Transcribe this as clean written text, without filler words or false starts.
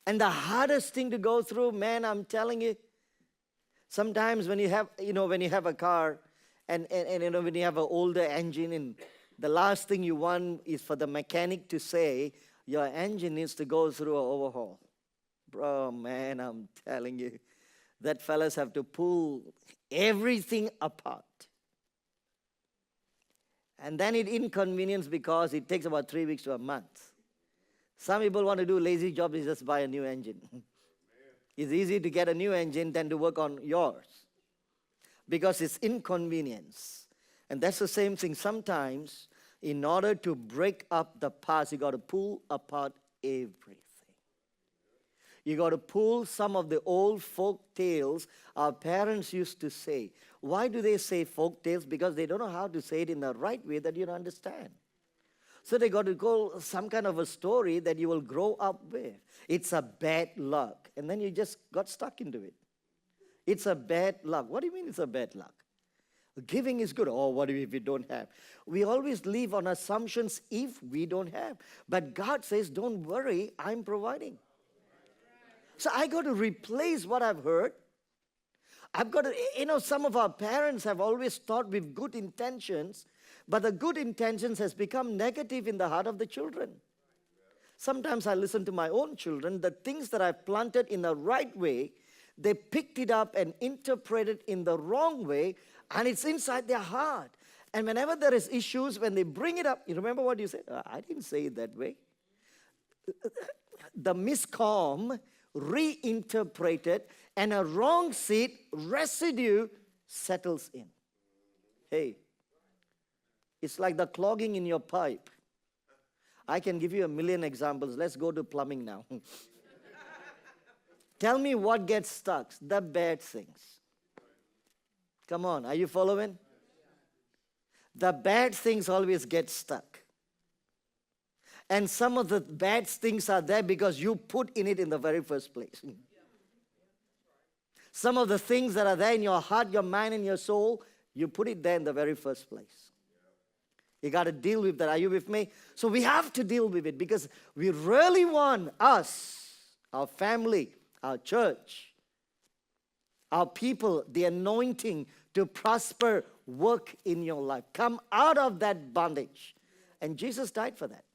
And the hardest thing to go through, man, I'm telling you, sometimes when you have, when you have a car and when you have an older engine, and the last thing you want is for the mechanic to say, your engine needs to go through an overhaul. Bro, man, I'm telling you, that fellas have to pull everything apart. And then it inconvenience because it takes about 3 weeks to a month. Some people want to do lazy jobs, is just buy a new engine. It's easy to get a new engine than to work on yours because it's inconvenience. And that's the same thing. Sometimes, in order to break up the past, you got to pull apart everything. You got to pull some of the old folk tales our parents used to say. Why do they say folk tales? Because they don't know how to say it in the right way that you understand. So they got to go some kind of a story that you will grow up with. It's a bad luck. And then you just got stuck into it. It's a bad luck. What do you mean it's a bad luck? Giving is good. Oh, what if we don't have? We always live on assumptions if we don't have. But God says, don't worry, I'm providing. So I got to replace what I've heard. I've got to, some of our parents have always taught with good intentions, but the good intentions has become negative in the heart of the children. Sometimes I listen to my own children, the things that I've planted in the right way, they picked it up and interpreted in the wrong way, and it's inside their heart. And whenever there is issues, when they bring it up, you remember what you said? I didn't say it that way. The miscom reinterpreted, and a wrong seed residue settles in. Hey, it's like the clogging in your pipe. I can give you a million examples. Let's go to plumbing now. Tell me what gets stuck. The bad things. Come on, are you following? The bad things always get stuck. And some of the bad things are there because you put in it in the very first place. Some of the things that are there in your heart, your mind, and your soul, you put it there in the very first place. You got to deal with that. Are you with me? So we have to deal with it because we really want us, our family, our church, our people, the anointing to prosper, work in your life. Come out of that bondage. And Jesus died for that.